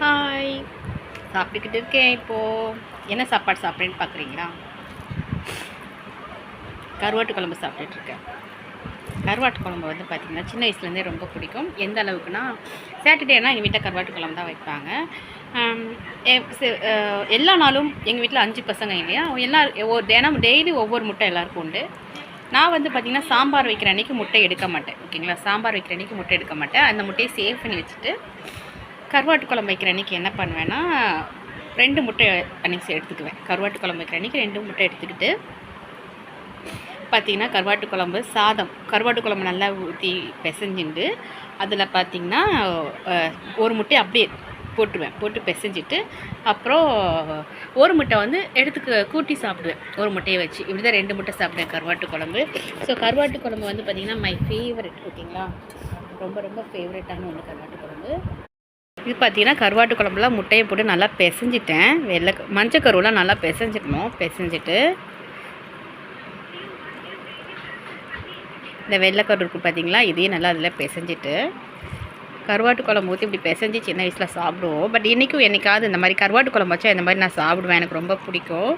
Hi, சாப்பிட்டுக்கிட்டு இருக்கேன். இப்போது என்ன சாப்பாடு சாப்பிட்றேன்னு பார்க்குறீங்களா? கருவாட்டு குழம்பு சாப்பிட்டுட்ருக்கேன். கருவாட்டு குழம்பு வந்து பார்த்திங்கன்னா சின்ன வயசுலேருந்தே ரொம்ப பிடிக்கும். எந்த அளவுக்குனா, சாட்டர்டேனால் எங்கள் வீட்டில் கருவாட்டு குழம்பு தான் வைப்பாங்க. எல்லா நாளும் எங்கள் வீட்டில் 5 பசங்க இல்லையா, தினம் டெய்லி ஒவ்வொரு முட்டை எல்லாருக்கும் உண்டு. நான் வந்து பார்த்திங்கன்னா சாம்பார் வைக்கிற அன்றைக்கி முட்டை எடுக்க மாட்டேன். ஓகேங்களா, சாம்பார் வைக்கிற அன்றைக்கி முட்டை எடுக்க மாட்டேன். அந்த முட்டையை சேவ் பண்ணி வச்சுட்டு கருவாட்டு குழம்பு வைக்கிற அன்றைக்கி என்ன பண்ணுவேன்னா, 2 முட்டை அன்றைக்கி எடுத்துக்குவேன். கருவாட்டு குழம்பு வைக்கிற அன்றைக்கி 2 முட்டை எடுத்துக்கிட்டு பார்த்திங்கன்னா கருவாட்டு குழம்பு சாதம், கருவாட்டு குழம்பு நல்லா ஊற்றி பிசைஞ்சிட்டு அதில் பார்த்திங்கன்னா ஒரு முட்டையை அப்படியே போட்டு பிசைஞ்சிட்டு அப்புறம் ஒரு முட்டை வந்து கூட்டி சாப்பிடுவேன். ஒரு முட்டையை வச்சு இப்படி தான் 2 முட்டை சாப்பிடுவேன் கருவாட்டு குழம்பு. ஸோ கருவாட்டு குழம்பு வந்து பார்த்திங்கன்னா மை ஃபேவரட். ஓகேங்களா, ரொம்ப ரொம்ப ஃபேவரட்டான ஒன்று கருவாட்டு குழம்பு. இது பார்த்திங்கன்னா கருவாட்டு குழம்புலாம் முட்டையை போட்டு நல்லா பிசைஞ்சிட்டேன். மஞ்சள் கருவெலாம் நல்லா பிசைஞ்சிக்கணும். பிசைஞ்சிட்டு இந்த வெள்ளைக்கரு இருக்குது பார்த்திங்களா, இதையும் நல்லா அதில் பிசைஞ்சிட்டு கருவாட்டு குழம்பு ஊற்றி இப்படி பிசைஞ்சி சின்ன வயசில் சாப்பிடுவோம். பட் இன்றைக்கும் என்றைக்காவது இந்த மாதிரி கருவாட்டு குழம்பு வச்சா இந்த மாதிரி நான் சாப்பிடுவேன். எனக்கு ரொம்ப பிடிக்கும்.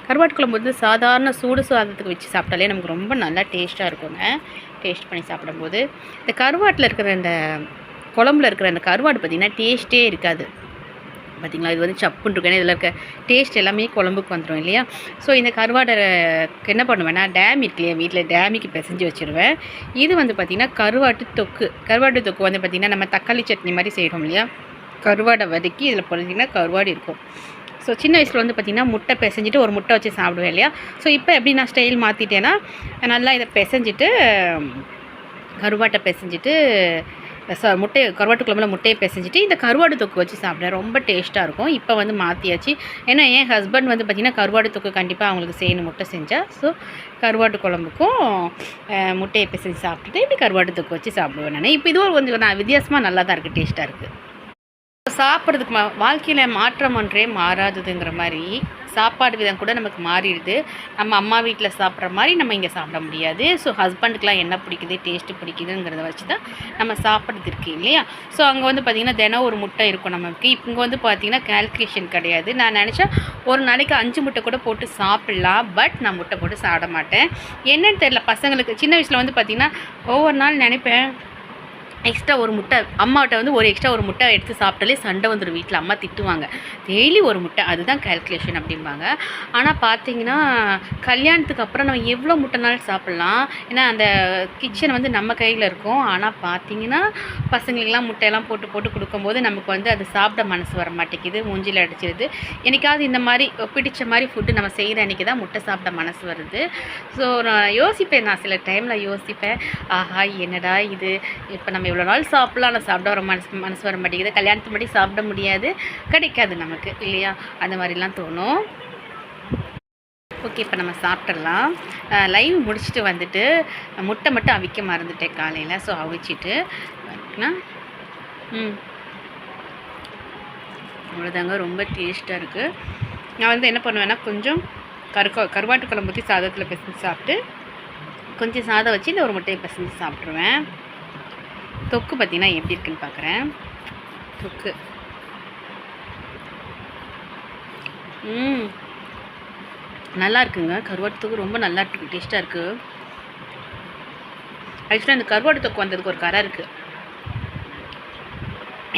கருவாட்டு குழம்பு வந்து சாதாரண சூடு சாதத்துக்கு வச்சு சாப்பிட்டாலே நமக்கு ரொம்ப நல்லா டேஸ்ட்டாக இருக்குங்க. டேஸ்ட் பண்ணி சாப்பிடும்போது இந்த கருவாட்டில் இருக்கிற இந்த குழம்புல இருக்கிற அந்த கருவாடு பார்த்திங்கன்னா டேஸ்ட்டே இருக்காது. பார்த்திங்களா, இது வந்து சப்புன்னு இருக்கும். இதில் இருக்க டேஸ்ட் எல்லாமே குழம்புக்கு வந்துடும் இல்லையா. ஸோ இந்த கருவாடை என்ன பண்ணுவேன்னா, டேம் இருக்கு இல்லையா, வீட்டில் டேமிக்கு பிசைஞ்சு வச்சுருவேன். இது வந்து பார்த்திங்கன்னா கருவாட்டு தொக்கு வந்து பார்த்திங்கன்னா நம்ம தக்காளி சட்னி மாதிரி செய்கிறோம் இல்லையா, கருவாடை வதக்கி இதில் பார்த்திங்கன்னா கருவாடு இருக்கும். ஸோ சின்ன வயசில் வந்து பார்த்திங்கன்னா முட்டை பிசைஞ்சிட்டு ஒரு முட்டை வச்சு சாப்பிடுவேன் இல்லையா. ஸோ இப்போ எப்படி நான் ஸ்டைல் மாற்றிட்டேன்னா, நல்லா இதை பிசைஞ்சிட்டு கருவாட்டை பிசைஞ்சிட்டு கருவாட்டு குழம்புல முட்டையை பிசைஞ்சிட்டு இந்த கருவாடு தொக்கு வச்சு சாப்பிட்றேன். ரொம்ப டேஸ்ட்டாக இருக்கும். இப்போ வந்து மாற்றியாச்சு. ஏன்னா என் ஹஸ்பண்ட் வந்து பார்த்திங்கன்னா கருவாடு தொக்கு கண்டிப்பாக அவங்களுக்கு செய்யணும் முட்டை செஞ்சால். ஸோ கருவாட்டு குழம்புக்கும் முட்டையை பிசைஞ்சு சாப்பிட்டுட்டு இப்படி கருவாட்டு தொக்கு வச்சு சாப்பிடுவேன் நான். இப்போ இதுவும் கொஞ்சம் வித்தியாசமாக நல்லா தான் இருக்குது, டேஸ்ட்டாக இருக்குது. சாப்பிட்றதுக்கு வாழ்க்கையில் மாற்றம் ஒன்றே மாறாதுங்கிற மாதிரி சாப்பாடு விதம் கூட நமக்கு மாறிடுது. நம்ம அம்மா வீட்டில் சாப்பிட்ற மாதிரி நம்ம இங்கே சாப்பிட முடியாது. ஸோ ஹஸ்பண்டுக்கெலாம் என்ன பிடிக்குது, டேஸ்ட்டு பிடிக்குதுங்கிறத வச்சு தான் நம்ம சாப்பிட்றது இருக்குது இல்லையா. ஸோ அங்கே வந்து பார்த்திங்கன்னா தினம் ஒரு முட்டை இருக்கும் நமக்கு. இங்கே வந்து பார்த்திங்கன்னா கால்குலேஷன் கிடையாது. நான் நினச்சா ஒரு நாளைக்கு 5 முட்டை கூட போட்டு சாப்பிட்லாம். பட் நான் முட்டை போட்டு சாப்பிட மாட்டேன். என்னன்னு தெரியல, பசங்களுக்கு சின்ன வயசில் வந்து பார்த்திங்கன்னா ஒவ்வொரு நாள் நினைப்பேன் எக்ஸ்ட்ரா ஒரு முட்டை, அம்மாவிட்ட வந்து எக்ஸ்ட்ரா ஒரு முட்டை எடுத்து சாப்பிட்டாலே சண்டை வந்துடும் வீட்டில். அம்மா திட்டுவாங்க, டெய்லி ஒரு முட்டை, அதுதான் கால்குலேஷன் அப்படிம்பாங்க. ஆனால் பார்த்தீங்கன்னா கல்யாணத்துக்கு அப்புறம் நம்ம எவ்வளோ முட்டைனாலும் சாப்பிட்லாம். ஏன்னா அந்த கிச்சன் வந்து நம்ம கையில் இருக்கும். ஆனால் பார்த்தீங்கன்னா பசங்களுக்கெல்லாம் முட்டையெல்லாம் போட்டு கொடுக்கும்போது நமக்கு வந்து அது சாப்பிட மனசு வர மாட்டேங்குது, மூஞ்சில் அடிச்சிடுது. என்னைக்காவது இந்த மாதிரி பிடிச்ச மாதிரி ஃபுட்டு நம்ம செய்கிற அன்றைக்கி தான் முட்டை சாப்பிட மனசு வருது. ஸோ நான் சில டைமில் யோசிப்பேன், ஆஹா என்னடா இது, இப்போ நம்ம இவ்வளோ நாள் சாப்பிட்லாம், ஆனால் சாப்பிட வர மனசு வர மாட்டேங்குது. கல்யாணத்துக்கு முன்னாடி சாப்பிட முடியாது, கிடைக்காது நமக்கு இல்லையா, அந்த மாதிரிலாம் தோணும். ஓகே, இப்போ நம்ம சாப்பிட்றலாம். லைவ் முடிச்சுட்டு வந்துட்டு முட்டை மட்டும் அவிக்க மறந்துட்டேன் காலையில். ஸோ அவிச்சிட்டு அவ்வளோதாங்க, ரொம்ப டேஸ்ட்டாக இருக்குது. நான் வந்து என்ன பண்ணுவேன்னா, கொஞ்சம் கருவாட்டு குழம்பு ஊற்றி சாதத்தில் பிசைஞ்சு சாப்பிட்டு கொஞ்சம் சாதம் வச்சு இந்த ஒரு முட்டையை பிசைஞ்சு சாப்பிட்ருவேன். தொக்கு பார்த்திங்கன்னா எப்படி இருக்குன்னு பார்க்குறேன். தொக்கு நல்லா இருக்குங்க. கருவாட்டு தொக்கு ரொம்ப நல்லா இருக்குது, டேஸ்ட்டாக இருக்குது. ஆக்சுவலாக இந்த கருவாட்டு தொக்கு வந்ததுக்கு ஒரு கதை இருக்குது.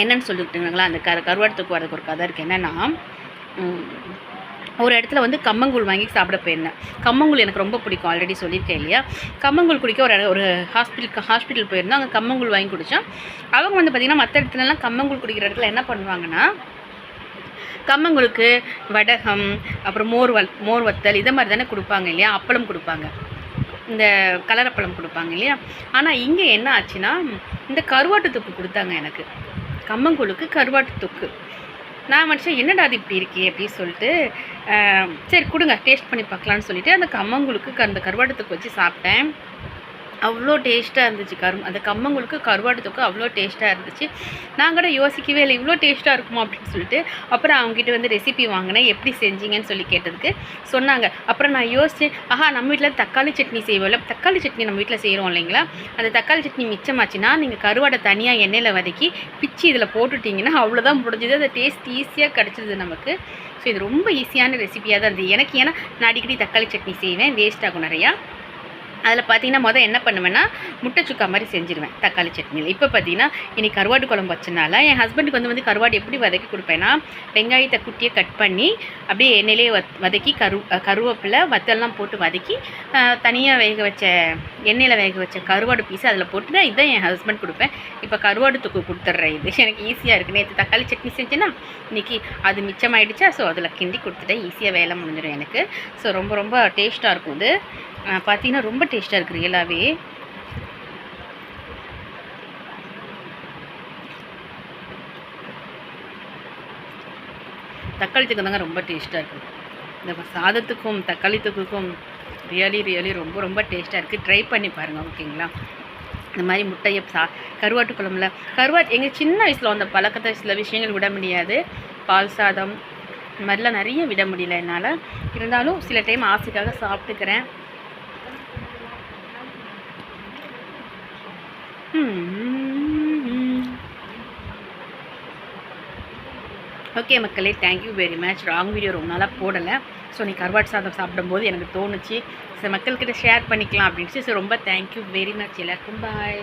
என்னென்னு சொல்லிட்டுங்களா, அந்த கருவாட்டு தொக்கு வரதுக்கு ஒரு கதை இருக்குது. என்னென்னா, ஒரு இடத்துல வந்து கம்மங்கூழ் வாங்கி சாப்பிட போயிருந்தேன். கம்மங்கூழ் எனக்கு ரொம்ப பிடிக்கும், ஆல்ரெடி சொல்லியிருக்கேன் இல்லையா. கம்மங்கூழ் குடிக்க ஒரு ஹாஸ்பிட்டல் போயிருந்தோம். அங்கே கம்மங்கூழ் வாங்கி குடித்தோம். அவங்க வந்து பார்த்திங்கன்னா மற்ற இடத்துலலாம் கம்மங்கூழ் குடிக்கிற இடத்துல என்ன பண்ணுவாங்கன்னா, கம்மங்கூழுக்கு வடகம், அப்புறம் மோர் வத்தல் இதை மாதிரி தானே கொடுப்பாங்க இல்லையா. அப்பளம் கொடுப்பாங்க, இந்த கலரப்பழம் கொடுப்பாங்க இல்லையா. ஆனால் இங்கே என்ன ஆச்சுன்னா, இந்த கருவாட்டு தொக்கு கொடுத்தாங்க எனக்கு. கம்மங்கூழுக்கு கருவாட்டு தொக்கு. நான் மனுஷன் என்னடா அது இப்படி இருக்கே அப்படின்னு சொல்லிட்டு, சரி கொடுங்க டேஸ்ட் பண்ணி பார்க்கலான்னு சொல்லிவிட்டு அந்த கம்மங்கூழுக்கு அந்த கருவாட்டு தொக்கு வச்சு சாப்பிட்டேன். அவ்வளோ டேஸ்ட்டாக இருந்துச்சு. அந்த கம்மங்கூழுக்கு கருவாடு தொக்கு அவ்வளோ டேஸ்ட்டாக இருந்துச்சு. நான் கூட யோசிக்கவே இல்லை இவ்வளோ டேஸ்ட்டாக இருக்குமா அப்படின்னு சொல்லிட்டு. அப்புறம் அவங்ககிட்ட வந்து ரெசிபி வாங்கினேன், எப்படி செஞ்சீங்கன்னு சொல்லி கேட்டதுக்கு சொன்னாங்க. அப்புறம் நான் யோசித்தேன், நம்ம வீட்டில் தக்காளி சட்னி செய்வோம்ல, தக்காளி சட்னி நம்ம வீட்டில் செய்கிறோம் இல்லைங்களா, அந்த தக்காளி சட்னி மிச்சமாச்சுன்னா நீங்கள் கருவாடை தனியாக எண்ணெயில் வதக்கி பிச்சு இதில் போட்டுட்டிங்கன்னா அவ்வளோதான் முடிஞ்சது. அந்த டேஸ்ட் ஈஸியாக கிடச்சிது நமக்கு. ஸோ இது ரொம்ப ஈஸியான ரெசிபியாக தான் இருந்தது எனக்கு. ஏன்னா நான் அடிக்கடி தக்காளி சட்னி செய்வேன், வேஸ்ட் ஆகும் நிறையா. அதில் பார்த்தீங்கன்னா என்ன பண்ணுவேன்னா முட்டை சுக்கா மாதிரி செஞ்சுருவேன் தக்காளி சட்னியில். இப்போ பார்த்தீங்கன்னா இன்றைக்கி கருவாடு குழம்பு வச்சனால என் ஹஸ்பண்டுக்கு வந்து கருவாடு எப்படி வதக்கி கொடுப்பேன்னா, வெங்காயத்தை குட்டியை கட் பண்ணி அப்படியே எண்ணெயிலே வதக்கி கருவேப்பிலை வத்தல்லாம் போட்டு வதக்கி தனியாக எண்ணெயில் வேக வச்ச கருவாடு பீஸ் அதில் போட்டு தான் இதான் என் ஹஸ்பண்ட் கொடுப்பேன். இப்போ கருவாடு தொக்கு கொடுத்துட்றேன். இது எனக்கு ஈஸியாக இருக்குது. நேற்று தக்காளி சட்னி செஞ்சேன்னா இன்றைக்கி அது மிச்சமாயிடுச்சா, ஸோ அதில் கிண்டி கொடுத்துட்டேன். ஈஸியாக வேலை முடிஞ்சிடும் எனக்கு. ஸோ ரொம்ப ரொம்ப டேஸ்ட்டாக இருக்கும். இது பார்த்தீங்கன்னா ரொம்ப டேஸ்ட்டாக இருக்குது ரியலாகவே. தக்காளி தொக்கு தாங்க ரொம்ப டேஸ்ட்டாக இருக்குது. இந்த சாதத்துக்கும் தக்காளி தொக்குக்கும் ரியலி ரொம்ப ரொம்ப டேஸ்ட்டாக இருக்குது. ட்ரை பண்ணி பாருங்கள், ஓகேங்களா? இந்த மாதிரி முட்டையை கருவாட்டு குழம்புல எங்கள் சின்ன வயசில் வந்த பழக்கத்தை சில விஷயங்கள் விட முடியாது. பால் சாதம் இந்த மாதிரிலாம் நிறைய விட முடியல என்னால். இருந்தாலும் சில டைம் ஆசைக்காக சாப்பிட்டுக்கிறேன். ஓகே மக்களே, thank you very much. Wrong video ரொம்ப நாளாக போடலை. ஸோ நீ கருவாட்டு சாதம் சாப்பிடும்போது எனக்கு தோணுச்சு, சில மக்கள்கிட்ட ஷேர் பண்ணிக்கலாம் அப்படின்ட்டு. ஸோ ரொம்ப தேங்க்யூ வெரி மச் எல்லாருக்கும். பாய்.